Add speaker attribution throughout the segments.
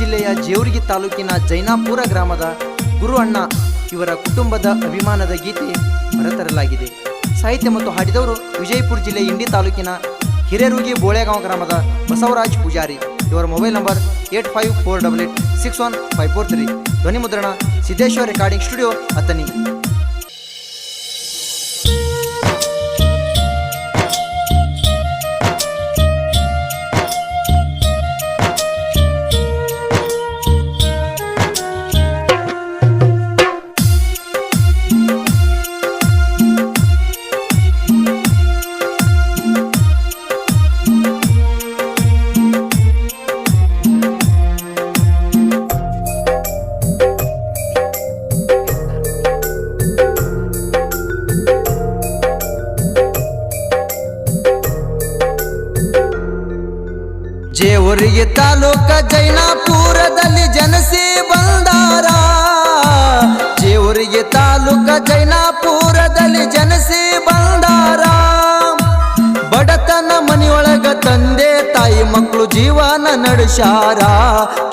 Speaker 1: ಜಿಲ್ಲೆಯ ಜೇವರ್ಗಿ ತಾಲೂಕಿನ ಜೈನಾಪುರ ಗ್ರಾಮದ ಗುರು ಅಣ್ಣ ಇವರ ಕುಟುಂಬದ ಅಭಿಮಾನದ ಗೀತೆ ಹೊರತರಲಾಗಿದೆ. ಸಾಹಿತ್ಯ ಮತ್ತು ಹಾಡಿದವರು ವಿಜಯಪುರ ಜಿಲ್ಲೆ ಇಂಡಿ ತಾಲೂಕಿನ ಹಿರೇರುಗಿ ಬೋಳೆಗಾಂವ ಗ್ರಾಮದ ಬಸವರಾಜ್ ಪೂಜಾರಿ. ಇವರ ಮೊಬೈಲ್ ನಂಬರ್ 8548861543. ಧ್ವನಿ ಮುದ್ರಣ ಸಿದ್ದೇಶ್ವರ್ ರೆಕಾರ್ಡಿಂಗ್ ಸ್ಟುಡಿಯೋ ಅತನಿ.
Speaker 2: ಜೇವರ್ಗಿ ತಾಲೂಕ ಜೈನಾಪುರದಲ್ಲಿ ಜನಸಿ ಬಂದಾರ. ಜೇವರ್ಗಿ ತಾಲೂಕ ಜೈನಾಪುರದಲ್ಲಿ ಜನಸಿ ಬಂದಾರ. ಬಡತನ ಮನೆಯೊಳಗ ತಂದೆ ತಾಯಿ ಮಕ್ಕಳು ಜೀವನ ನಡೆಸಾರ.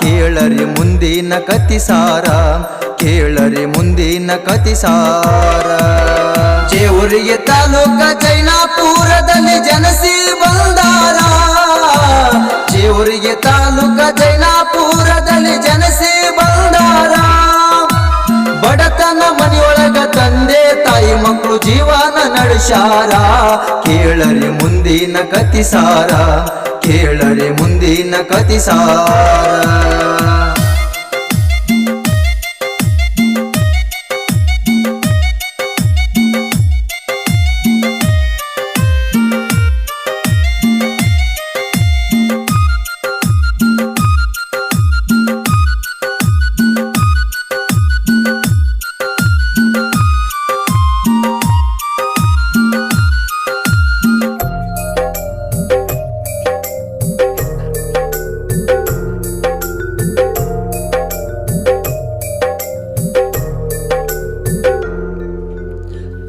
Speaker 2: ಕೇಳರಿ ಮುಂದಿನ ಕತಿಸಾರ, ಕೇಳರಿ ಮುಂದಿನ ಕತಿಸಾರ. ಜೇವರ್ಗಿ ತಾಲೂಕ ಜೈನಾಪುರದಲ್ಲಿ ಜನಸಿ ಬಂದಾರ. ಜೇವರ್ಗಿ ತಾಲೂಕ ಜೈನಾಪುರದಲ್ಲಿ ಜನಸಿ ಬಂದಾರ. ಬಡತನ ಮನೆಯೊಳಗ ತಂದೆ ತಾಯಿ ಮಕ್ಕಳು ಜೀವನ ನಡೆಸಾರ. ಕೇಳರಿ ಮುಂದಿನ ಕತಿಸಾರ, ಕೇಳರಿ ಮುಂದಿನ ಕತಿಸಾರ.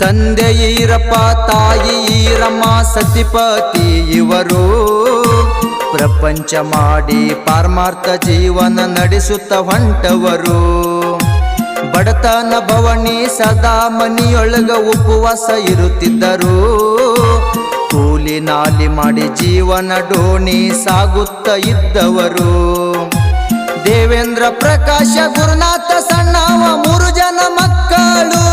Speaker 2: ತಂದೆ ಈರಪ್ಪ ತಾಯಿ ಈರಮ್ಮ ಸತಿಪತಿ ಇವರು. ಪ್ರಪಂಚ ಮಾಡಿ ಪಾರಮಾರ್ಥ ಜೀವನ ನಡೆಸುತ್ತ ಹೊಂಟವರು. ಬಡತನ ಭವನಿ ಸದಾ ಮನಿಯೊಳಗ ಉಪವಾಸ ಇರುತ್ತಿದ್ದರು. ಕೂಲಿ ನಾಲಿ ಮಾಡಿ ಜೀವನ ಡೋಣಿ ಸಾಗುತ್ತ ಇದ್ದವರು. ದೇವೇಂದ್ರ ಪ್ರಕಾಶ ಗುರುನಾಥ ಸಣ್ಣವ 3 ಜನ ಮಕ್ಕಳು.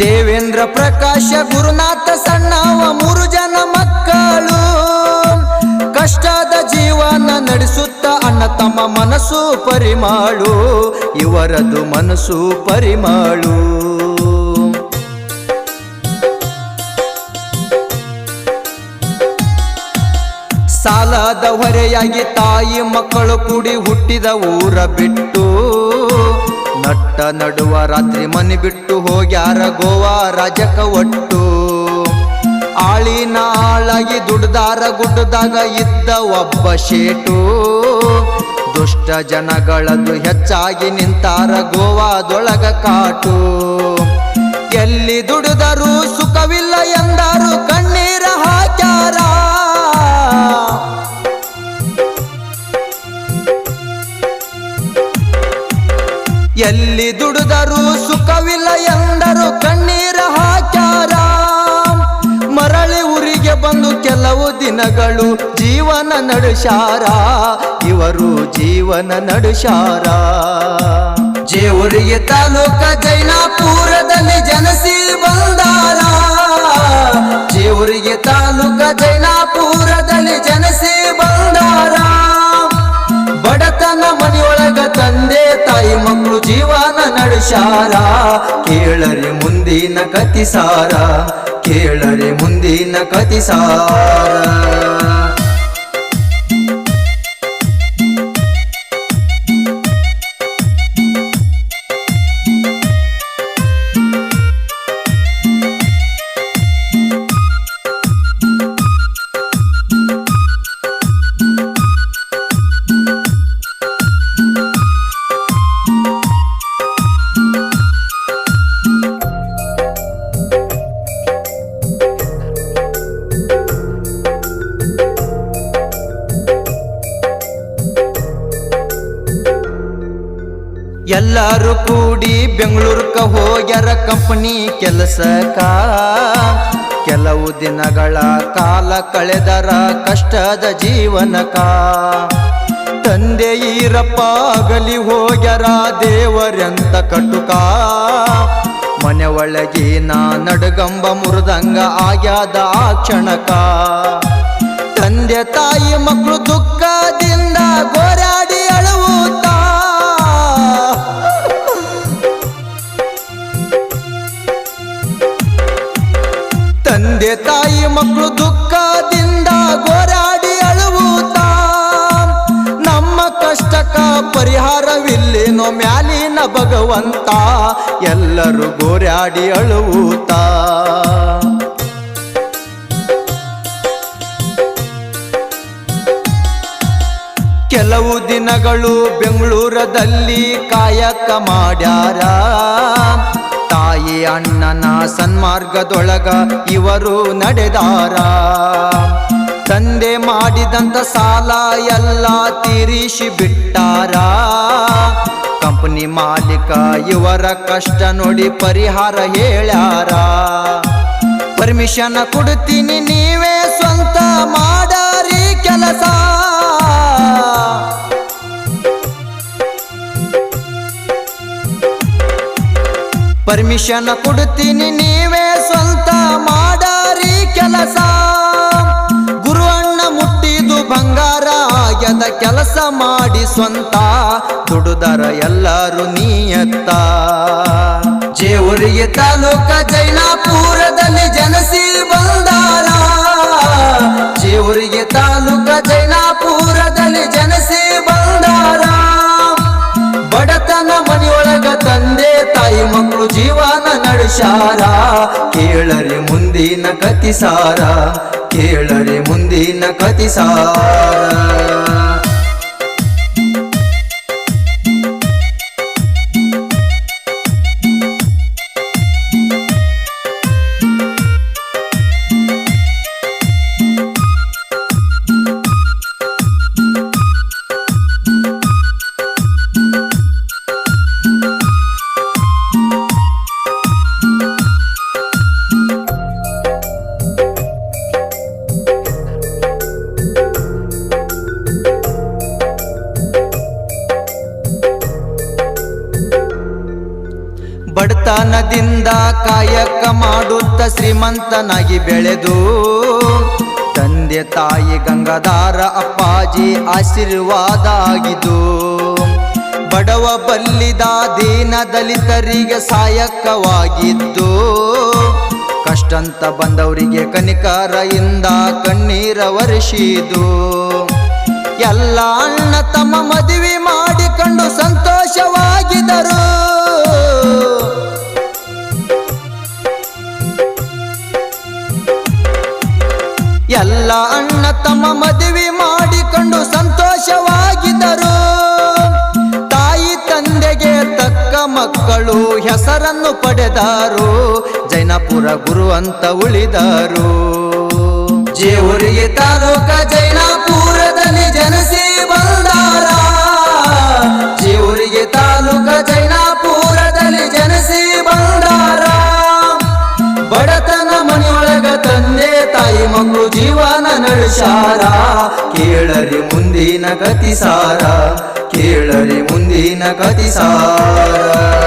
Speaker 2: ದೇವೇಂದ್ರ ಪ್ರಕಾಶ ಗುರುನಾಥ ಸಣ್ಣವ 3 ಜನ ಮಕ್ಕಳು. ಕಷ್ಟದ ಜೀವನ ನಡೆಸುತ್ತ ಅಣ್ಣ ತಮ್ಮ ಮನಸ್ಸು ಪರಿಮಾಳು. ಇವರದು ಮನಸ್ಸು ಪರಿಮಾಳು. ಸಾಲದ ಹೊರೆಯಾಗಿ ತಾಯಿ ಮಕ್ಕಳು ಕೂಡಿ ಹುಟ್ಟಿದ ಊರ ಬಿಟ್ಟು. ನಟ್ಟ ನಡುವ ರಾತ್ರಿ ಮನೆ ಬಿಟ್ಟು ಹೋಗ್ಯಾರ ಗೋವಾ ರಾಜಕ ಒಟ್ಟು. ಆಳಿನ ಆಳಾಗಿ ದುಡ್ದಾರ ಗುಡ್ಡದಾಗ ಇದ್ದ ಒಬ್ಬ ಶೇಟು. ದುಷ್ಟ ಜನಗಳದು ಹೆಚ್ಚಾಗಿ ನಿಂತಾರ ಗೋವಾದೊಳಗ ಕಾಟು. ಎಲ್ಲಿ ದುಡಿದರೂ ಸುಖವಿಲ್ಲ ಎಂದಾರು ಕಣ್ಣೀರ ಹಾಕ್ಯಾರ. ಎಲ್ಲಿ ದುಡಿದರೂ ಸುಖವಿಲ್ಲ ಎಂದರು ಕಣ್ಣೀರ ಹಾಕ್ಯಾರ. ಮರಳಿ ಊರಿಗೆ ಬಂದು ಕೆಲವು ದಿನಗಳು ಜೀವನ ನಡೆಸಾರ. ಇವರು ಜೀವನ ನಡೆಸಾರ. ಜೇವರ್ಗಿ ತಾಲೂಕ ಜೈನಾಪುರದಲ್ಲಿ ಜನಸಿ ಬಂದಾರ. ಜೇವರ್ಗಿ ತಾಲೂಕ ಜೈನಾಪುರದಲ್ಲಿ ಜನಸಿ ಬಂದಾರ. ಬಡತನ ಮನೆಯೊಳಗ ತಂದೆ ತಾಯಿ ಮಕ್ಕಳು ಜೀವನ ನಡೆಸಾರ. ಕೇಳರಿ ಮುಂದಿನ ಕತಿಸಾರ, ಕೇಳರಿ ಮುಂದಿನ ಕತಿಸಾರ.
Speaker 1: ಎಲ್ಲರೂ ಕೂಡಿ ಬೆಂಗಳೂರ್ಕ ಹೋಗ್ಯಾರ ಕಂಪನಿ ಕೆಲಸಕ್ಕ. ಕೆಲವು ದಿನಗಳ ಕಾಲ ಕಳೆದರ ಕಷ್ಟದ ಜೀವನಕ. ತಂದೆ ಈರಪ್ಪ ಅಗಲಿ ಹೋಗ್ಯಾರ ದೇವರೆಂತ ಕಟುಕ. ಮನೆ ಒಳಗಿನ ನಡಗಂಬ ಮುರಿದಂಗ ಆಗ್ಯಾದ ಆ ಕ್ಷಣಕ. ತಂದೆ ತಾಯಿ ಮಕ್ಕಳು ದುಃಖದಿಂದ ಗೋರಾಡಿ ಅಳುತ್ತಾ. ತಂದೆ ತಾಯಿ ಮಕ್ಕಳು ದುಃಖದಿಂದ ಗೋರಾಡಿ ಅಳುತ್ತಾ. ನಮ್ಮ ಕಷ್ಟಕ್ಕ ಪರಿಹಾರವಿಲ್ಲೇನೋ ಮ್ಯಾಲಿನ ಭಗವಂತ. ಎಲ್ಲರೂ ಗೋರಾಡಿ ಅಳುತ್ತಾ. ಕೆಲವು ದಿನಗಳು ಬೆಂಗಳೂರದಲ್ಲಿ ಕಾಯಕ ಮಾಡ್ಯಾರ. ತಾಯಿ ಅಣ್ಣನ ಸನ್ಮಾರ್ಗದೊಳಗ ಇವರು ನಡೆದಾರ. ತಂದೆ ಮಾಡಿದಂತ ಸಾಲ ಎಲ್ಲ ತೀರಿಸಿ ಬಿಟ್ಟಾರ. ಕಂಪನಿ ಮಾಲೀಕ ಇವರ ಕಷ್ಟ ನೋಡಿ ಪರಿಹಾರ ಹೇಳ್ಯಾರ. ಪರ್ಮಿಷನ್ ಕೊಡ್ತೀನಿ ನೀವೇ ಸ್ವಂತ ಮಾಡಾರಿ ಕೆಲಸ. ಪರ್ಮಿಷನ್ ಕೊಡ್ತೀನಿ ನೀವೇ ಸ್ವಂತ ಮಾಡಾರಿ ಕೆಲಸ. ಗುರು ಅಣ್ಣ ಮುಟ್ಟಿದು ಬಂಗಾರ ಆಗ್ಯದ ಕೆಲಸ ಮಾಡಿ ಸ್ವಂತ. ದುಡುದರ ಎಲ್ಲರೂ ನಿಯತ್ತ. ಜೇವರ್ಗಿ ತಾಲೂಕ ಜೈನಾಪುರದಲ್ಲಿ ಜನಸಿ ಬಂದಾರ. ಜೇವರ್ಗಿ ತಾಲೂಕ ಜೈನಾಪುರದಲ್ಲಿ ಜನಸಿ ಬಂದಾರ. ಬಡತನ ಮನೆಯೊಳಗ ತಂದೆ ತಾಯಿ ಮಕ್ಕಳು ಜೀವನ ನಡೆಸಾರ. ಕೇಳರಿ ಮುಂದಿನ ಕತಿಸಾರ. ಕೇಳರಿ ಮುಂದಿನ ಕತಿಸಾರ. ಬಡತನದಿಂದ ಕಾಯಕ ಮಾಡುತ್ತ ಶ್ರೀಮಂತನಾಗಿ ಬೆಳೆದು. ತಂದೆ ತಾಯಿ ಗಂಗಾಧಾರ ಅಪ್ಪಾಜಿ ಆಶೀರ್ವಾದ ಆಗಿದ್ದು. ಬಡವ ಬಲ್ಲಿದ ದೀನ ದಲಿತರಿಗೆ ಸಹಾಯಕವಾಗಿದ್ದು. ಕಷ್ಟಂತ ಬಂದವರಿಗೆ ಕನಿಕರದಿಂದ ಕಣ್ಣೀರ ವರ್ಷಿದು. ಎಲ್ಲ ಅಣ್ಣ ತಮ್ಮ ಮದುವೆ ಮಾಡಿಕೊಂಡು ಸಂತೋಷವಾಗಿದ್ದರು. ಎಲ್ಲ ಅಣ್ಣ ತಮ್ಮ ಮದುವೆ ಮಾಡಿಕೊಂಡು ಸಂತೋಷವಾಗಿದ್ದರು. ತಾಯಿ ತಂದೆಗೆ ತಕ್ಕ ಮಕ್ಕಳು ಹೆಸರನ್ನು ಪಡೆದರು. ಜೈನಾಪುರ ಗುರು ಅಂತ ಉಳಿದರು. ಜೇವರ್ಗಿ ತಾಲೂಕ ಜೈನಾಪುರದಲ್ಲಿ ಜನಸಿ ಬಂದಾರ. ಜೇವರ್ಗಿ ತಾಲೂಕ ಜೈನಾಪುರದಲ್ಲಿ ಜನಸಿ ಬಂದಾರ. ಬಡತನ ಮನೆಯೊಳಗ ತಂದೆ ತಾಯಿ ಮಕ್ಕಳು ಜೀವನ ನಡೆಸಾರ. ಕೇಳರಿ ಮುಂದಿನ ಕತಿಸಾರ. ಕೇಳರಿ ಮುಂದಿನ ಕತಿಸಾರ.